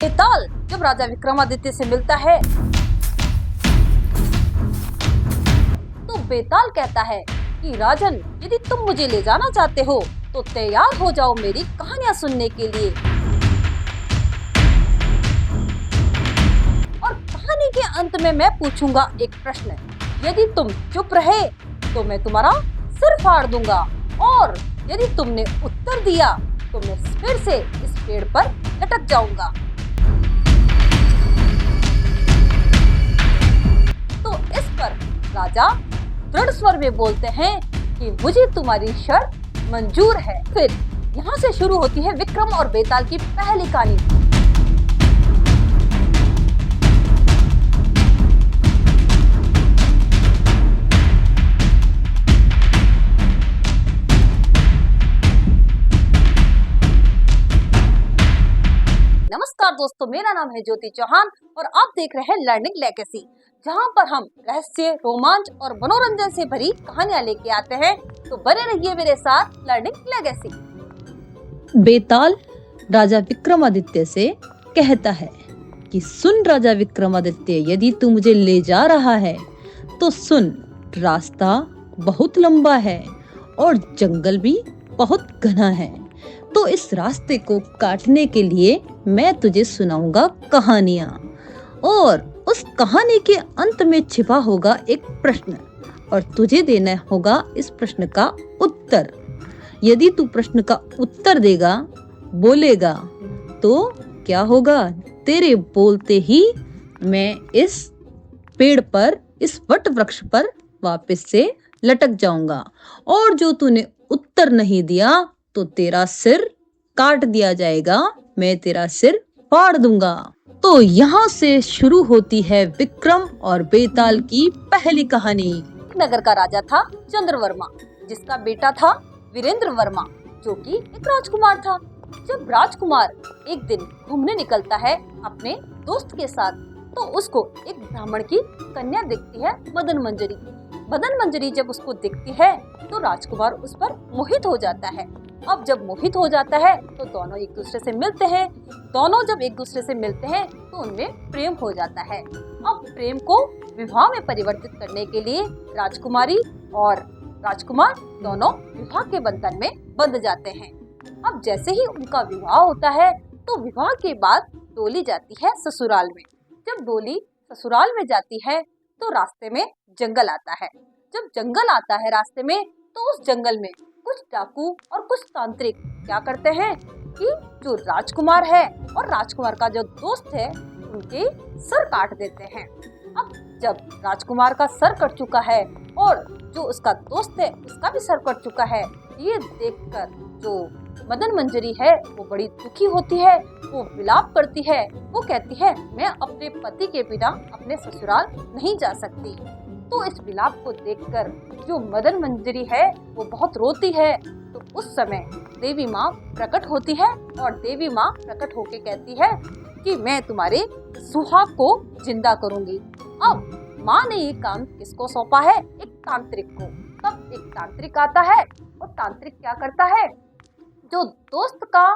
बेताल जब राजा विक्रमादित्य से मिलता है तो बेताल कहता है कि राजन, यदि तुम मुझे ले जाना चाहते हो तो तैयार हो जाओ मेरी कहानियां सुनने के लिए। और कहानी के अंत में मैं पूछूंगा एक प्रश्न, यदि तुम चुप रहे तो मैं तुम्हारा सिर फाड़ दूंगा, और यदि तुमने उत्तर दिया तो मैं फिर से इस पेड़ पर लटक जाऊंगा। तो इस पर राजा दृढ़ स्वर में बोलते हैं कि मुझे तुम्हारी शर्त मंजूर है। फिर यहाँ से शुरू होती है विक्रम और बेताल की पहली कहानी। नमस्कार दोस्तों, मेरा नाम है ज्योति चौहान और आप देख रहे हैं लर्निंग लेगेसी, जहां पर हम रहस्य, रोमांच और मनोरंजन से भरी कहानियां लेके आते हैं। तो बने रहिए मेरे साथ लर्निंग लेगेसी। बेताल राजा विक्रमादित्य से कहता है कि सुन राजा विक्रमादित्य, यदि तू मुझे ले जा रहा है तो सुन, रास्ता बहुत लंबा है और जंगल भी बहुत घना है। तो इस रास्ते को काटने के लिए मैं तुझे सुनाऊंगा कहानियां, और उस कहानी के अंत में छिपा होगा एक प्रश्न और तुझे देना होगा इस प्रश्न का उत्तर। यदि तू प्रश्न का उत्तर देगा, बोलेगा, तो क्या होगा? तेरे बोलते ही मैं इस पेड़ पर, इस वट वृक्ष पर वापस से लटक जाऊंगा, और जो तूने उत्तर नहीं दिया तो तेरा सिर काट दिया जाएगा, मैं तेरा सिर फाड़ दूंगा। तो यहाँ से शुरू होती है विक्रम और बेताल की पहली कहानी। नगर का राजा था चंद्रवर्मा, जिसका बेटा था वीरेंद्र वर्मा, जो कि एक राजकुमार था। जब राजकुमार एक दिन घूमने निकलता है अपने दोस्त के साथ, तो उसको एक ब्राह्मण की कन्या दिखती है, मदन मंजरी। मदन मंजरी जब उसको दिखती है तो राजकुमार उस पर मोहित हो जाता है। अब जब मोहित हो जाता है तो दोनों एक दूसरे से मिलते हैं। दोनों जब एक दूसरे से मिलते हैं तो उनमें प्रेम हो जाता है। अब प्रेम को विवाह में परिवर्तित करने के लिए राजकुमारी और राजकुमार दोनों विवाह के बंधन में बंध जाते हैं। अब जैसे ही उनका विवाह होता है तो विवाह के बाद डोली जाती है ससुराल में। जब डोली ससुराल में जाती है तो रास्ते में जंगल आता है। जब जंगल आता है रास्ते में, तो उस जंगल में कुछ डाकू और कुछ तांत्रिक क्या करते हैं कि जो राजकुमार है और राजकुमार का जो दोस्त है, उनके सर काट देते हैं। अब जब राजकुमार का सर कट चुका है और जो उसका दोस्त है उसका भी सर कट चुका है, ये देखकर जो मदन मंजरी है वो बड़ी दुखी होती है। वो विलाप करती है, वो कहती है मैं अपने पति के बिना अपने ससुराल नहीं जा सकती। तो इस विलाप को देखकर जो मदन मंजरी है वो बहुत रोती है। तो उस समय देवी माँ प्रकट होती है और देवी माँ प्रकट होके कहती है कि मैं तुम्हारे सुहाग को जिंदा करूंगी। अब माँ ने ये काम किसको सौंपा है? एक तांत्रिक को। तब एक तांत्रिक आता है और तांत्रिक क्या करता है, जो दोस्त का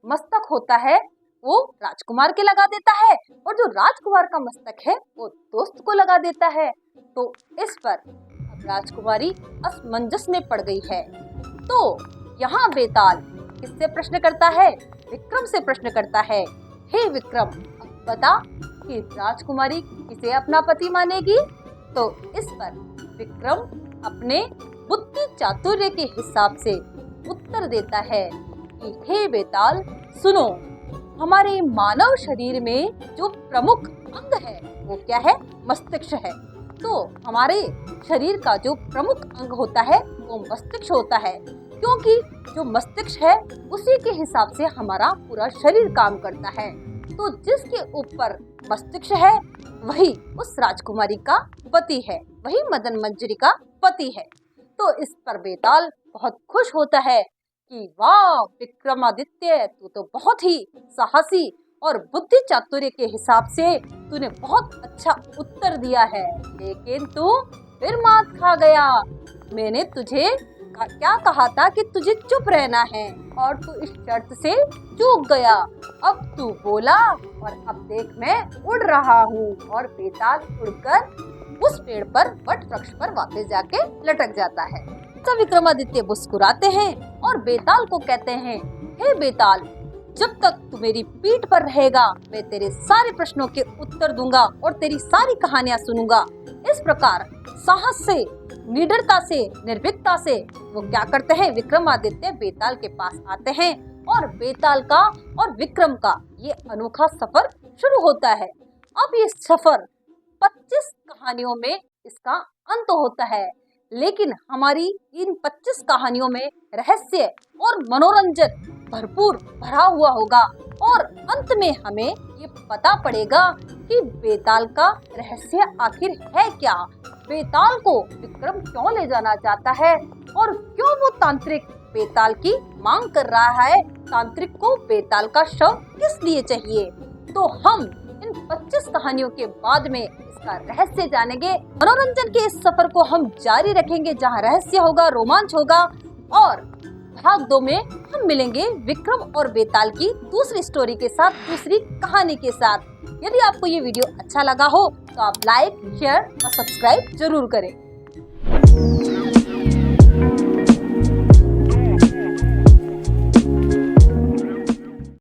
मस्तक होता है वो राजकुमार के लगा देता है और जो राजकुमार का मस्तक है वो दोस्त को लगा देता है। तो इस पर अब राजकुमारी असमंजस में पड़ गई है। तो यहाँ बेताल किससे प्रश्न करता है? विक्रम से प्रश्न करता है, हे विक्रम, अब बता कि राजकुमारी किसे अपना पति मानेगी? तो इस पर विक्रम अपने बुद्धि चातुर्य के हिसाब से उत्तर देता है कि हे बेताल, सुनो, हमारे मानव शरीर में जो प्रमुख अंग है वो क्या है? मस्तिष्क है। तो हमारे शरीर का जो प्रमुख अंग होता है वो मस्तिष्क होता है, क्योंकि जो मस्तिष्क है उसी के हिसाब से हमारा पूरा शरीर काम करता है। तो जिसके ऊपर मस्तिष्क है वही उस राजकुमारी का पति है, वही मदन मंजरी का पति है। तो इस पर बेताल बहुत खुश होता है कि वाह विक्रमादित्य, तू तो बहुत ही साहसी और बुद्धि चातुर्य के हिसाब से तूने बहुत अच्छा उत्तर दिया है, लेकिन तू फिर मात खा गया। मैंने तुझे क्या कहा था कि तुझे चुप रहना है और तू इस शर्त से चूक गया। अब तू बोला और अब देख मैं उड़ रहा हूँ। और बेताल उड़कर उस पेड़ पर वट वृक्ष पर वापस जाके लटक जाता है। तब विक्रमादित्य मुस्कुराते हैं और बेताल को कहते हैं, हे बेताल, जब तक तू मेरी पीठ पर रहेगा मैं तेरे सारे प्रश्नों के उत्तर दूंगा और तेरी सारी कहानियां सुनूंगा। इस प्रकार साहस से, निडरता से, निर्भीकता से वो क्या करते हैं, विक्रमादित्य बेताल के पास आते हैं और बेताल का और विक्रम का ये अनोखा सफर शुरू होता है। अब ये सफर 25 कहानियों में इसका अंत होता है, लेकिन हमारी इन 25 कहानियों में रहस्य और मनोरंजन भरपूर भरा हुआ होगा और अंत में हमें ये पता पड़ेगा कि बेताल का रहस्य आखिर है क्या, बेताल को विक्रम क्यों ले जाना चाहता है और क्यों वो तांत्रिक बेताल की मांग कर रहा है, तांत्रिक को बेताल का शव किस लिए चाहिए। तो हम इन 25 कहानियों के बाद में इसका रहस्य जानेंगे। मनोरंजन के इस सफर को हम जारी रखेंगे जहां रहस्य होगा, रोमांच होगा। और भाग 2 में हम मिलेंगे विक्रम और बेताल की दूसरी स्टोरी के साथ, दूसरी कहानी के साथ। यदि आपको ये वीडियो अच्छा लगा हो तो आप लाइक, शेयर और सब्सक्राइब जरूर करें।